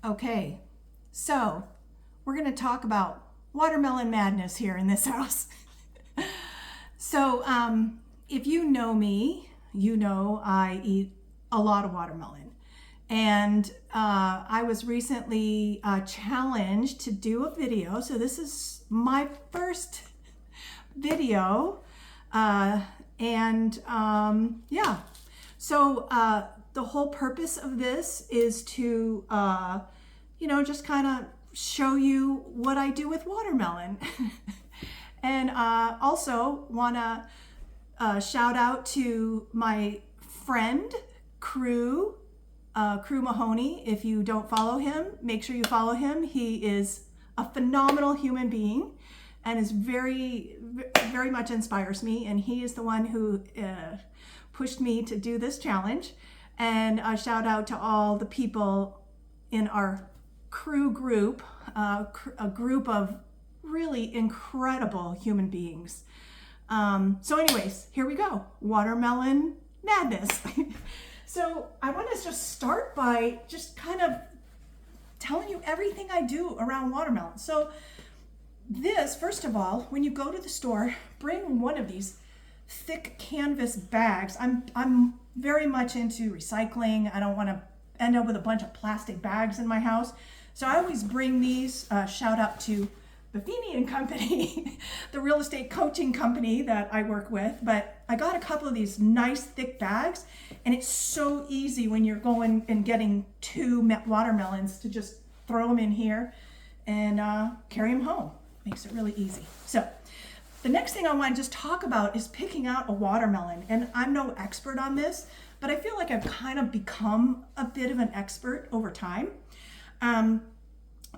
Okay, so we're going to talk about watermelon madness here in this house. So, if you know me, you know I eat a lot of watermelon. And I was recently challenged to do a video. So, this is my first video. Yeah. So, the whole purpose of this is to, just kind of show you what I do with watermelon. And also want to shout out to my friend, Crew Mahoney. If you don't follow him, make sure you follow him. He is a phenomenal human being and is very, very much inspires me. And he is the one who pushed me to do this challenge. And a shout out to all the people in our Crew group, a group of really incredible human beings. So anyways, here we go. Watermelon madness. So I want to just start by just kind of telling you everything I do around watermelon. So this, first of all, when you go to the store, bring one of these thick canvas bags. I'm very much into recycling. I don't want to end up with a bunch of plastic bags in my house. So I always bring these, shout out to Buffini and Company, the real estate coaching company that I work with. But I got a couple of these nice thick bags, and it's so easy when you're going and getting two watermelons to just throw them in here and carry them home. Makes it really easy. So the next thing I want to just talk about is picking out a watermelon. And I'm no expert on this, but I feel like I've kind of become a bit of an expert over time.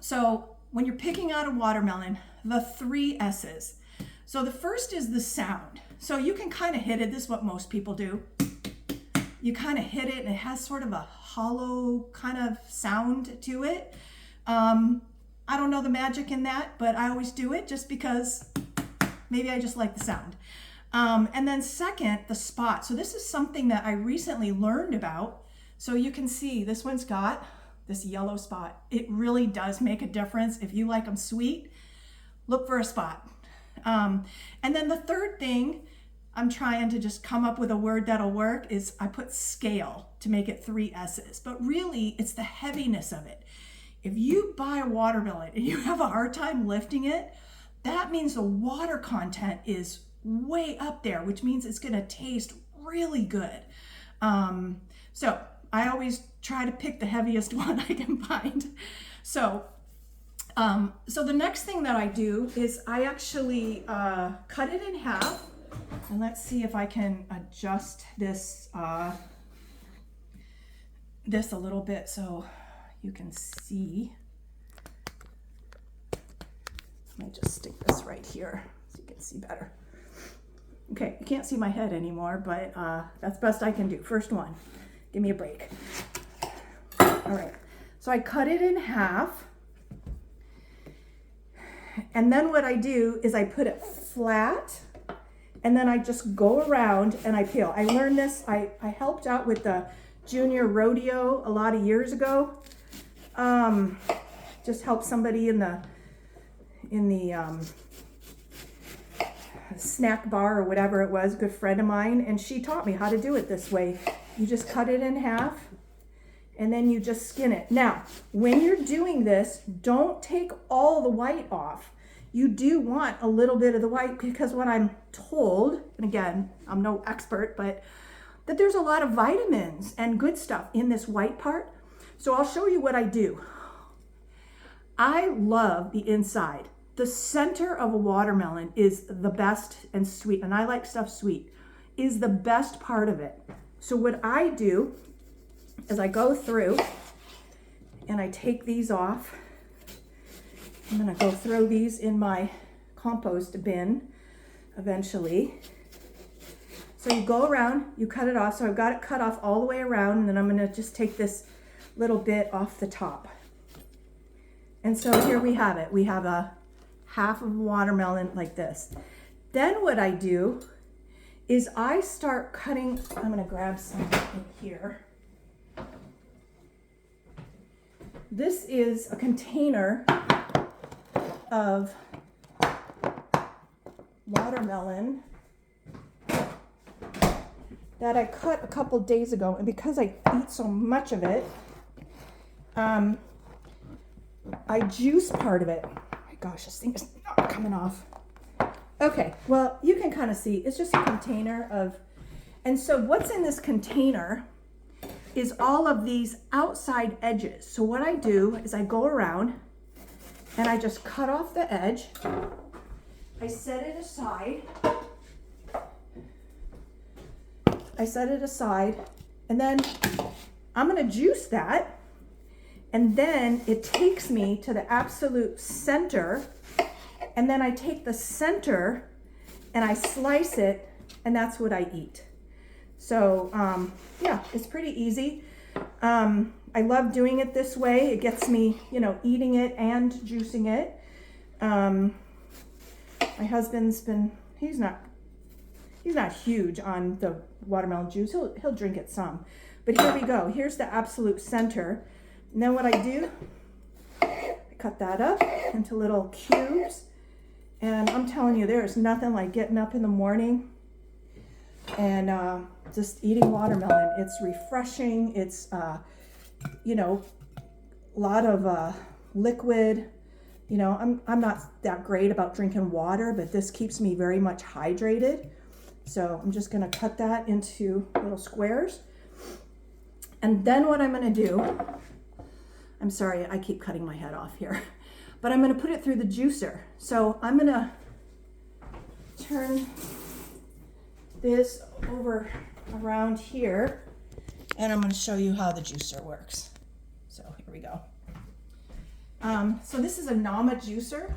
So when you're picking out a watermelon, the 3 S's. So the first is the sound. So you can kind of hit it. This is what most people do. You kind of hit it and it has sort of a hollow kind of sound to it. I don't know the magic in that, but I always do it just because maybe I just like the sound. And then second, the spot. So this is something that I recently learned about. So you can see this one's got this yellow spot. It really does make a difference. If you like them sweet, look for a spot. And then the third thing, I'm trying to just come up with a word that'll work, is I put scale to make it 3 S's. But really, it's the heaviness of it. If you buy a watermelon and you have a hard time lifting it, that means the water content is way up there, which means it's going to taste really good. So I always try to pick the heaviest one I can find. So the next thing that I do is I actually cut it in half. And let's see if I can adjust this this a little bit so you can see. Let me just stick this right here so you can see better. Okay, you can't see my head anymore, but that's best I can do. First one. Give me a break. All right, so I cut it in half. And then what I do is I put it flat, and then I just go around and I peel. I learned this, I helped out with the junior rodeo a lot of years ago. Just helped somebody in the snack bar or whatever it was, a good friend of mine, and she taught me how to do it this way. You just cut it in half and then you just skin it. Now, when you're doing this, don't take all the white off. You do want a little bit of the white, because what I'm told, and again, I'm no expert, but that there's a lot of vitamins and good stuff in this white part. So I'll show you what I do. I love the inside. The center of a watermelon is the best and sweet, and I like stuff sweet, is the best part of it. So what I do is I go through and I take these off. I'm gonna go throw these in my compost bin eventually. So you go around, you cut it off. So I've got it cut off all the way around, and then I'm gonna just take this little bit off the top. And so here we have it. We have a half of watermelon like this. Then what I do is I start cutting. I'm gonna grab some in here. this is a container of watermelon that I cut a couple days ago, and because I eat so much of it, I juice part of it. Oh my gosh, this thing is not coming off. Okay, well, you can kind of see, it's just a container of, and so what's in this container is all of these outside edges. So what I do is I go around and I just cut off the edge. I set it aside. And then I'm gonna juice that, and then it takes me to the absolute center, and then I take the center and I slice it, and that's what I eat. So yeah, it's pretty easy. I love doing it this way. It gets me, you know, eating it and juicing it. My husband's been, he's not huge on the watermelon juice. He'll drink it some. But here we go. Here's the absolute center. And then what I do, I cut that up into little cubes. And I'm telling you, there is nothing like getting up in the morning and just eating watermelon. It's refreshing. It's, you know, a lot of liquid. You know, I'm not that great about drinking water, but this keeps me very much hydrated. So I'm just gonna cut that into little squares. And then what I'm gonna do, I'm sorry, I keep cutting my head off here, but I'm gonna put it through the juicer. So I'm gonna turn this over around here, and I'm gonna show you how the juicer works. So here we go. So this is a Nama juicer,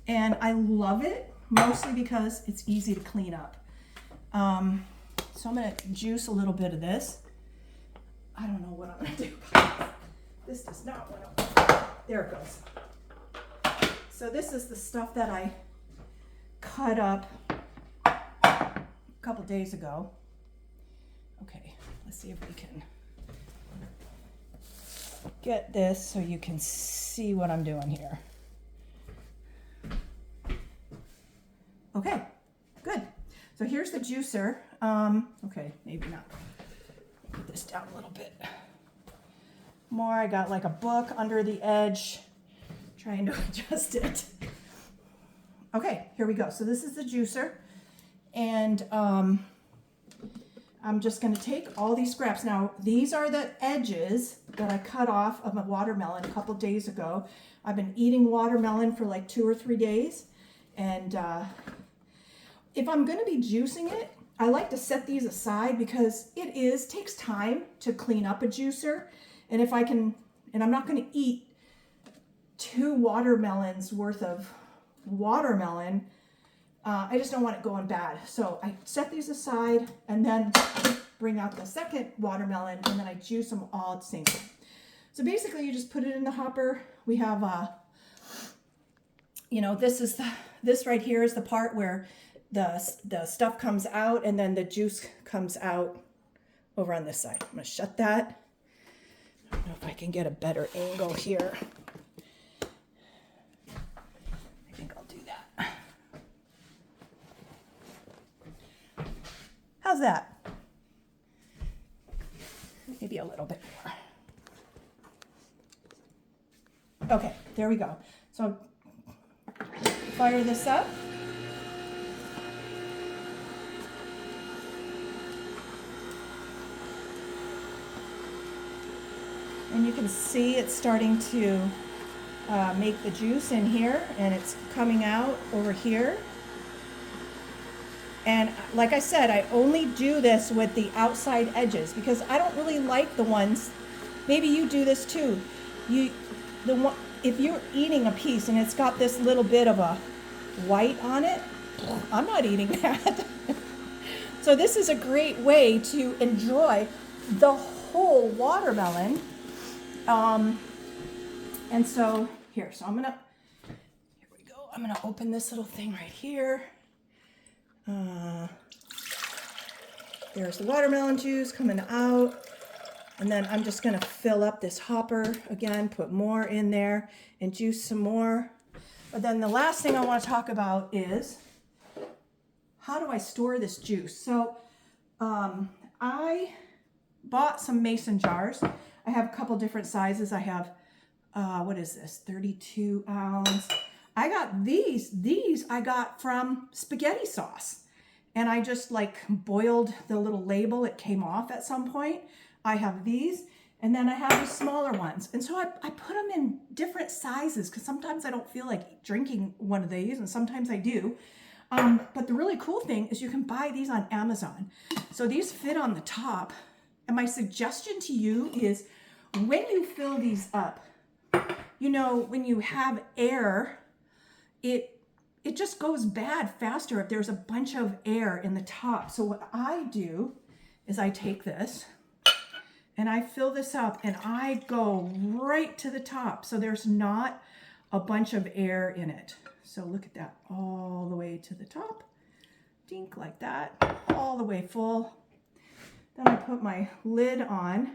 and I love it mostly because it's easy to clean up. So I'm gonna juice a little bit of this. I don't know what I'm gonna do. This does not want to, there it goes. So this is the stuff that I cut up a couple days ago. Okay, let's see if we can get this so you can see what I'm doing here. Okay, good. So here's the juicer. Okay, maybe not. Put this down a little bit more. I got like a book under the edge, trying to adjust it. Okay, here we go. So this is the juicer, and I'm just going to take all these scraps. Now, these are the edges that I cut off of a watermelon a couple days ago. I've been eating watermelon for like 2 or 3 days, and if I'm going to be juicing it, I like to set these aside because it takes time to clean up a juicer. And if I can, and I'm not going to eat 2 watermelons worth of watermelon, I just don't want it going bad. So I set these aside and then bring out the second watermelon, and then I juice them all at the same time. So basically you just put it in the hopper. We have, you know, this right here is the part where the stuff comes out, and then the juice comes out over on this side. I'm gonna shut that. I don't know if I can get a better angle here. I think I'll do that. How's that? Maybe a little bit more. Okay, there we go. So fire this up. And you can see it's starting to make the juice in here, and it's coming out over here. And like I said, I only do this with the outside edges because I don't really like the ones, maybe you do this too. If you're eating a piece and it's got this little bit of a white on it, I'm not eating that. So this is a great way to enjoy the whole watermelon. And so here we go. I'm gonna open this little thing right here. There's the watermelon juice coming out. And then I'm just gonna fill up this hopper again, put more in there and juice some more. But then the last thing I want to talk about is how do I store this juice? So I bought some mason jars. I have a couple different sizes. I have, what is this, 32 ounce. I got these I got from spaghetti sauce. And I just like boiled the little label. It came off at some point. I have these, and then I have the smaller ones. And so I put them in different sizes because sometimes I don't feel like drinking one of these, and sometimes I do. But the really cool thing is you can buy these on Amazon. So these fit on the top. And my suggestion to you is when you fill these up, you know, when you have air, it just goes bad faster if there's a bunch of air in the top. So what I do is I take this and I fill this up and I go right to the top. So there's not a bunch of air in it. So look at that, all the way to the top. Dink like that, all the way full. Then I put my lid on.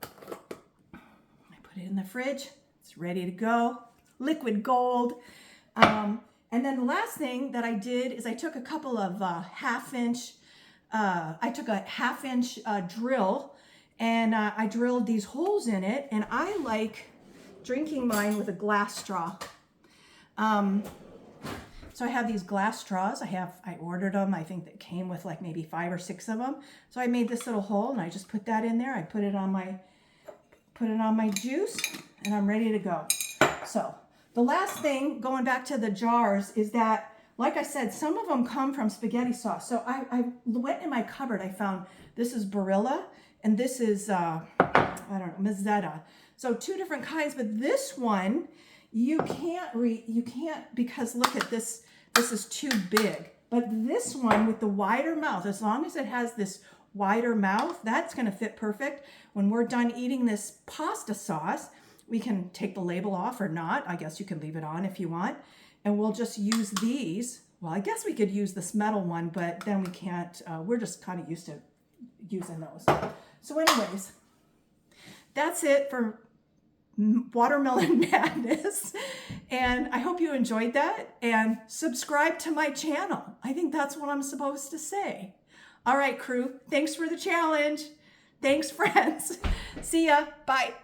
I put it in the fridge. It's ready to go. Liquid gold. And then the last thing that I did is I took a couple of half-inch drill, and I drilled these holes in it, and I like drinking mine with a glass straw. So I have these glass straws. I ordered them. I think that came with like maybe 5 or 6 of them. So I made this little hole and I just put that in there. I put it on my juice and I'm ready to go. So the last thing, going back to the jars, is that, like I said, some of them come from spaghetti sauce. So I went in my cupboard. I found this is Barilla and this is, I don't know, Mezzetta. So 2 different kinds, but this one, you can't because look at this, this is too big. But this one with the wider mouth, as long as it has this wider mouth, that's gonna fit perfect. When we're done eating this pasta sauce, we can take the label off or not. I guess you can leave it on if you want. And we'll just use these. Well, I guess we could use this metal one, but then we can't, we're just kind of used to using those. So anyways, that's it for Watermelon Madness, and I hope you enjoyed that, and subscribe to my channel. I think that's what I'm supposed to say. All right, crew, thanks for the challenge. Thanks, friends. See ya. Bye.